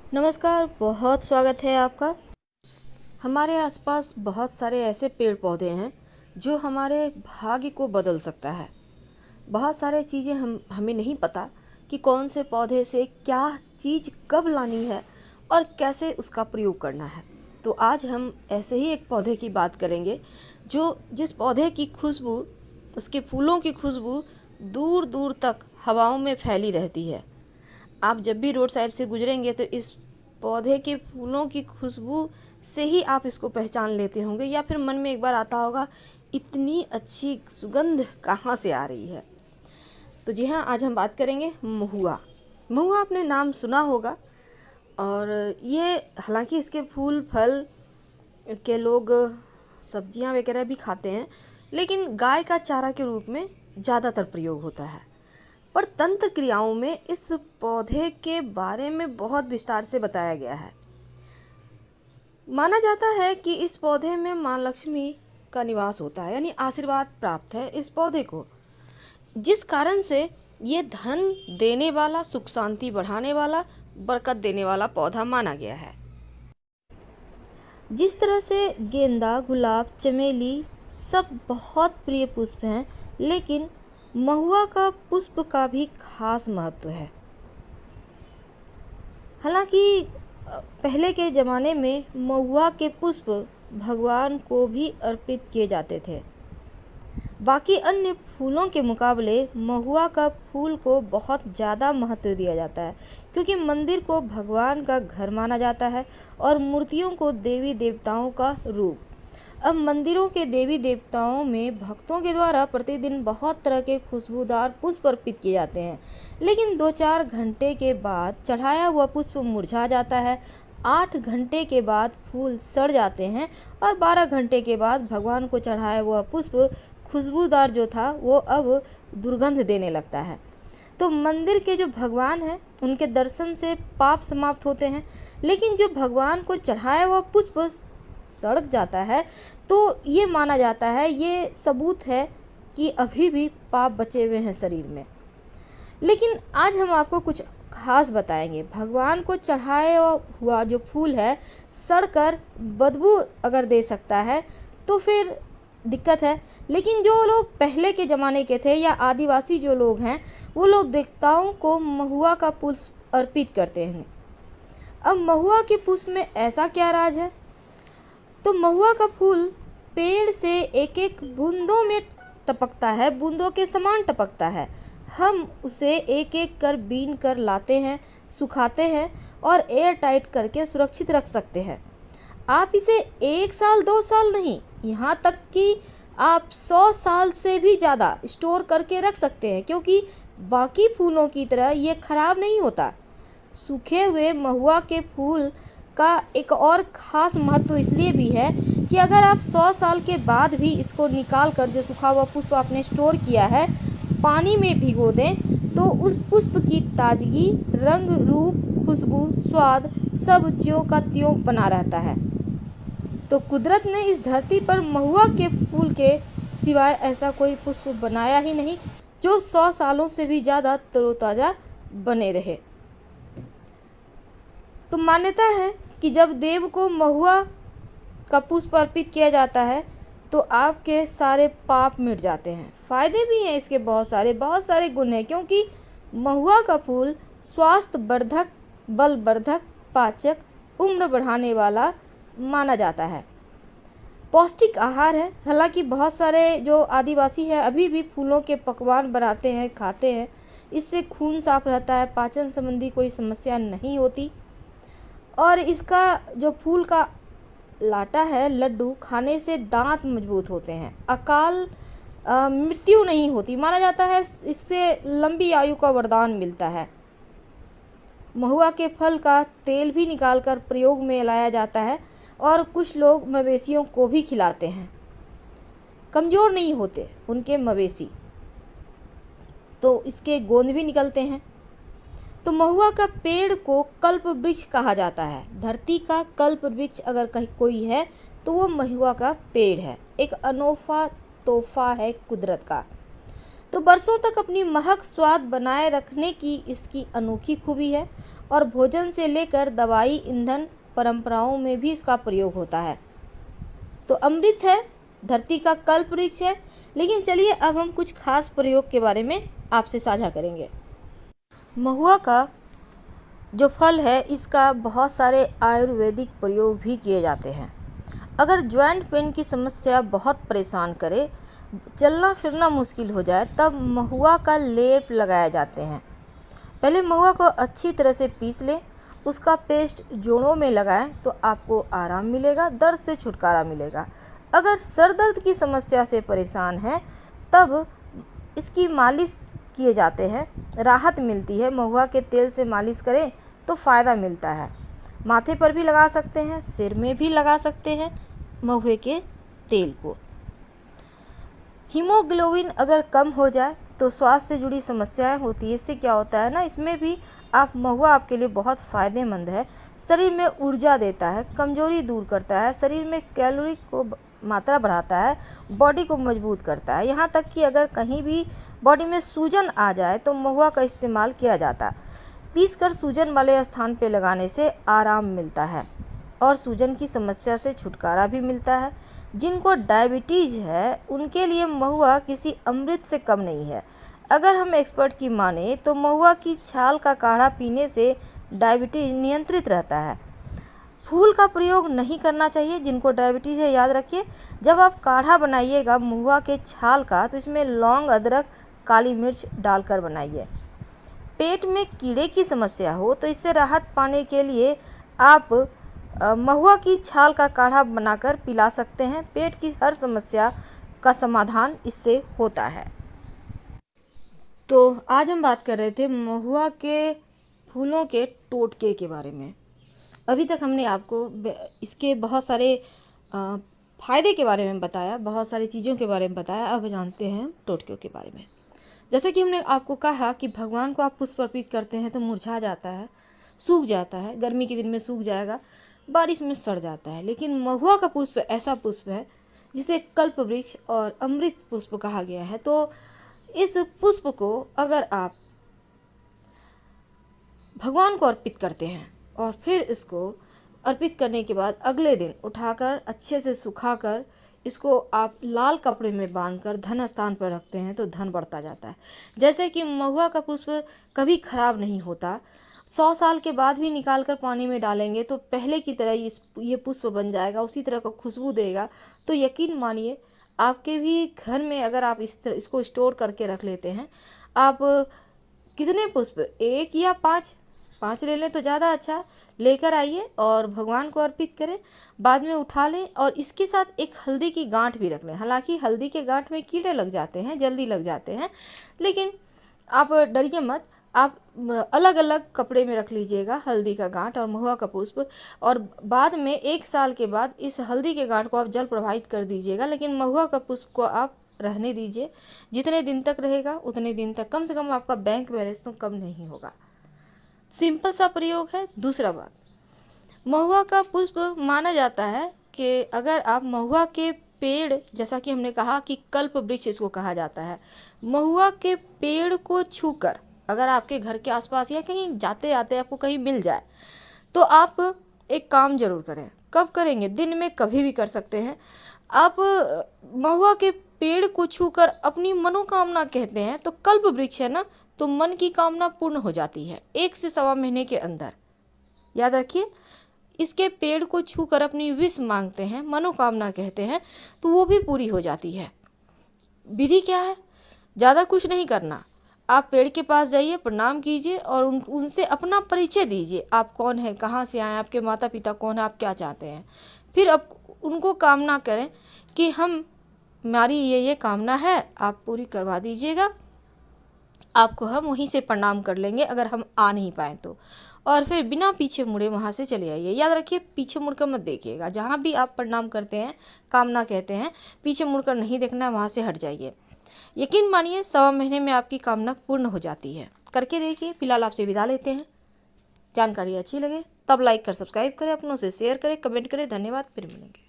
नमस्कार, बहुत स्वागत है आपका। हमारे आसपास बहुत सारे ऐसे पेड़ पौधे हैं जो हमारे भाग्य को बदल सकता है। बहुत सारे चीज़ें हमें नहीं पता कि कौन से पौधे से क्या चीज़ कब लानी है और कैसे उसका प्रयोग करना है। तो आज हम ऐसे ही एक पौधे की बात करेंगे जिस पौधे की खुशबू, उसके फूलों की खुशबू दूर दूर तक हवाओं में फैली रहती है। आप जब भी रोड साइड से गुजरेंगे तो इस पौधे के फूलों की खुशबू से ही आप इसको पहचान लेते होंगे, या फिर मन में एक बार आता होगा इतनी अच्छी सुगंध कहाँ से आ रही है। तो जी हाँ, आज हम बात करेंगे महुआ। महुआ आपने नाम सुना होगा, और ये हालांकि इसके फूल फल के लोग सब्जियां वगैरह भी खाते हैं, लेकिन गाय का चारा के रूप में ज़्यादातर प्रयोग होता है। पर तंत्र क्रियाओं में इस पौधे के बारे में बहुत विस्तार से बताया गया है। माना जाता है कि इस पौधे में माँ लक्ष्मी का निवास होता है, यानी आशीर्वाद प्राप्त है इस पौधे को, जिस कारण से ये धन देने वाला, सुख शांति बढ़ाने वाला, बरकत देने वाला पौधा माना गया है। जिस तरह से गेंदा, गुलाब, चमेली सब बहुत प्रिय पुष्प हैं, लेकिन महुआ का पुष्प का भी खास महत्व है। हालांकि पहले के ज़माने में महुआ के पुष्प भगवान को भी अर्पित किए जाते थे। बाकी अन्य फूलों के मुकाबले महुआ का फूल को बहुत ज़्यादा महत्व दिया जाता है, क्योंकि मंदिर को भगवान का घर माना जाता है और मूर्तियों को देवी देवताओं का रूप। अब मंदिरों के देवी देवताओं में भक्तों के द्वारा प्रतिदिन बहुत तरह के खुशबूदार पुष्प अर्पित किए जाते हैं, लेकिन 2-4 घंटे के बाद चढ़ाया हुआ पुष्प मुरझा जाता है, 8 घंटे के बाद फूल सड़ जाते हैं और 12 घंटे के बाद भगवान को चढ़ाया हुआ पुष्प खुशबूदार जो था वो अब दुर्गंध देने लगता है। तो मंदिर के जो भगवान हैं उनके दर्शन से पाप समाप्त होते हैं, लेकिन जो भगवान को चढ़ाया हुआ पुष्प सड़ जाता है तो ये माना जाता है, ये सबूत है कि अभी भी पाप बचे हुए हैं शरीर में। लेकिन आज हम आपको कुछ खास बताएंगे। भगवान को चढ़ाया हुआ जो फूल है सड़कर बदबू अगर दे सकता है तो फिर दिक्कत है, लेकिन जो लोग पहले के ज़माने के थे या आदिवासी जो लोग हैं वो लोग देवताओं को महुआ का पुष्प अर्पित करते हैं। अब महुआ के पुष्प में ऐसा क्या राज है? तो महुआ का फूल पेड़ से एक एक बूंदों में टपकता है, बूंदों के समान टपकता है। हम उसे एक एक कर बीन कर लाते हैं, सुखाते हैं और एयर टाइट करके सुरक्षित रख सकते हैं। आप इसे 1 साल 2 साल नहीं, यहाँ तक कि आप 100 साल से भी ज़्यादा स्टोर करके रख सकते हैं, क्योंकि बाकी फूलों की तरह ये खराब नहीं होता। सूखे हुए महुआ के फूल का एक और ख़ास महत्व इसलिए भी है कि अगर आप 100 साल के बाद भी इसको निकाल कर जो सूखा हुआ पुष्प आपने स्टोर किया है पानी में भिगो दें तो उस पुष्प की ताजगी, रंग, रूप, खुशबू, स्वाद सब ज्यों का त्यों बना रहता है। तो कुदरत ने इस धरती पर महुआ के फूल के सिवाय ऐसा कोई पुष्प बनाया ही नहीं जो 100 सालों से भी ज़्यादा तरोताज़ा बने रहे। तो मान्यता है कि जब देव को महुआ का पुष्प अर्पित किया जाता है तो आपके सारे पाप मिट जाते हैं। फ़ायदे भी हैं इसके बहुत सारे गुण हैं, क्योंकि महुआ का फूल स्वास्थ्य वर्धक, बल वर्धक, पाचक, उम्र बढ़ाने वाला माना जाता है। पौष्टिक आहार है। हालांकि बहुत सारे जो आदिवासी हैं अभी भी फूलों के पकवान बनाते हैं, खाते हैं। इससे खून साफ रहता है, पाचन संबंधी कोई समस्या नहीं होती। और इसका जो फूल का लाटा है, लड्डू, खाने से दांत मजबूत होते हैं, अकाल मृत्यु नहीं होती। माना जाता है इससे लंबी आयु का वरदान मिलता है। महुआ के फल का तेल भी निकालकर प्रयोग में लाया जाता है और कुछ लोग मवेशियों को भी खिलाते हैं। कमज़ोर नहीं होते उनके मवेशी, तो इसके गोंद भी निकलते हैं। तो महुआ का पेड़ को कल्प वृक्ष कहा जाता है। धरती का कल्प वृक्ष अगर कहीं कोई है तो वो महुआ का पेड़ है। एक अनोखा तोहफा है कुदरत का। तो बरसों तक अपनी महक स्वाद बनाए रखने की इसकी अनोखी खूबी है और भोजन से लेकर दवाई, ईंधन, परंपराओं में भी इसका प्रयोग होता है। तो अमृत है, धरती का कल्प वृक्ष है। लेकिन चलिए अब हम कुछ खास प्रयोग के बारे में आपसे साझा करेंगे। महुआ का जो फल है, इसका बहुत सारे आयुर्वेदिक प्रयोग भी किए जाते हैं। अगर जॉइंट पेन की समस्या बहुत परेशान करे, चलना फिरना मुश्किल हो जाए, तब महुआ का लेप लगाए जाते हैं। पहले महुआ को अच्छी तरह से पीस लें, उसका पेस्ट जोड़ों में लगाएं तो आपको आराम मिलेगा, दर्द से छुटकारा मिलेगा। अगर सर दर्द की समस्या से परेशान है, तब इसकी मालिश किए जाते हैं, राहत मिलती है। महुआ के तेल से मालिश करें तो फ़ायदा मिलता है। माथे पर भी लगा सकते हैं, सिर में भी लगा सकते हैं महुए के तेल को। हीमोग्लोबिन अगर कम हो जाए तो स्वास्थ्य से जुड़ी समस्याएं होती है। इससे क्या होता है ना, इसमें भी महुआ आपके लिए बहुत फ़ायदेमंद है। शरीर में ऊर्जा देता है, कमजोरी दूर करता है, शरीर में कैलोरी को मात्रा बढ़ाता है, बॉडी को मजबूत करता है। यहाँ तक कि अगर कहीं भी बॉडी में सूजन आ जाए तो महुआ का इस्तेमाल किया जाता है। पीसकर सूजन वाले स्थान पे लगाने से आराम मिलता है और सूजन की समस्या से छुटकारा भी मिलता है। जिनको डायबिटीज़ है, उनके लिए महुआ किसी अमृत से कम नहीं है। अगर हम एक्सपर्ट की माने तो महुआ की छाल का काढ़ा पीने से डायबिटीज़ नियंत्रित रहता है। फूल का प्रयोग नहीं करना चाहिए जिनको डायबिटीज़ है। याद रखिए, जब आप काढ़ा बनाइएगा महुआ के छाल का, तो इसमें लौंग, अदरक, काली मिर्च डालकर बनाइए। पेट में कीड़े की समस्या हो तो इससे राहत पाने के लिए आप महुआ की छाल का काढ़ा बनाकर पिला सकते हैं। पेट की हर समस्या का समाधान इससे होता है। तो आज हम बात कर रहे थे महुआ के फूलों के टोटके के बारे में। अभी तक हमने आपको इसके बहुत सारे फ़ायदे के बारे में बताया, बहुत सारी चीज़ों के बारे में बताया। अब जानते हैं टोटकों के बारे में। जैसे कि हमने आपको कहा कि भगवान को आप पुष्प अर्पित करते हैं तो मुरझा जाता है, सूख जाता है। गर्मी के दिन में सूख जाएगा, बारिश में सड़ जाता है। लेकिन महुआ का पुष्प ऐसा पुष्प है जिसे कल्प वृक्ष और अमृत पुष्प कहा गया है। तो इस पुष्प को अगर आप भगवान को अर्पित करते हैं और फिर इसको अर्पित करने के बाद अगले दिन उठाकर अच्छे से सुखाकर इसको आप लाल कपड़े में बांधकर धन स्थान पर रखते हैं तो धन बढ़ता जाता है। जैसे कि महुआ का पुष्प कभी खराब नहीं होता। 100 साल के बाद भी निकाल कर पानी में डालेंगे तो पहले की तरह ये पुष्प बन जाएगा, उसी तरह का खुशबू देगा। तो यकीन मानिए, आपके भी घर में अगर आप इसको स्टोर करके रख लेते हैं, आप कितने पुष्प, 1 या 5 ले लें तो ज़्यादा अच्छा, लेकर आइए और भगवान को अर्पित करें। बाद में उठा लें और इसके साथ एक हल्दी की गांठ भी रख लें। हालांकि हल्दी के गांठ में कीड़े लग जाते हैं, जल्दी लग जाते हैं, लेकिन आप डरिए मत। आप अलग अलग कपड़े में रख लीजिएगा हल्दी का गांठ और महुआ का पुष्प, और बाद में 1 साल के बाद इस हल्दी के गांठ को आप जल प्रवाहित कर दीजिएगा। लेकिन महुआ का पुष्प को आप रहने दीजिए। जितने दिन तक रहेगा उतने दिन तक, कम से कम आपका बैंक बैलेंस तो कम नहीं होगा। सिंपल सा प्रयोग है। दूसरा बात, महुआ का पुष्प माना जाता है कि अगर आप महुआ के पेड़, जैसा कि हमने कहा कि कल्प वृक्ष इसको कहा जाता है, महुआ के पेड़ को छूकर अगर आपके घर के आसपास या कहीं जाते आते आपको कहीं मिल जाए तो आप एक काम जरूर करें। कब करेंगे? दिन में कभी भी कर सकते हैं। आप महुआ के पेड़ को छूकर अपनी मनोकामना कहते हैं तो कल्प वृक्ष है ना, तो मन की कामना पूर्ण हो जाती है 1 से 1.25 महीने के अंदर। याद रखिए, इसके पेड़ को छूकर अपनी विश मांगते हैं, मनोकामना कहते हैं, तो वो भी पूरी हो जाती है। विधि क्या है? ज़्यादा कुछ नहीं करना। आप पेड़ के पास जाइए, प्रणाम कीजिए और उनसे अपना परिचय दीजिए। आप कौन हैं, कहाँ से आए, आपके माता पिता कौन है, आप क्या चाहते हैं। फिर अब उनको कामना करें कि हमारी ये कामना है, आप पूरी करवा दीजिएगा। आपको हम वहीं से प्रणाम कर लेंगे अगर हम आ नहीं पाए तो। और फिर बिना पीछे मुड़े वहाँ से चले आइए। याद रखिए, पीछे मुड़कर मत देखिएगा। जहाँ भी आप प्रणाम करते हैं, कामना कहते हैं, पीछे मुड़कर नहीं देखना है, वहाँ से हट जाइए। यकीन मानिए 1.25 महीने में आपकी कामना पूर्ण हो जाती है। करके देखिए। फिलहाल आपसे विदा लेते हैं। जानकारी अच्छी लगे तब लाइक कर सब्सक्राइब करें, अपनों से शेयर करें, कमेंट करें। धन्यवाद। फिर मिलेंगे।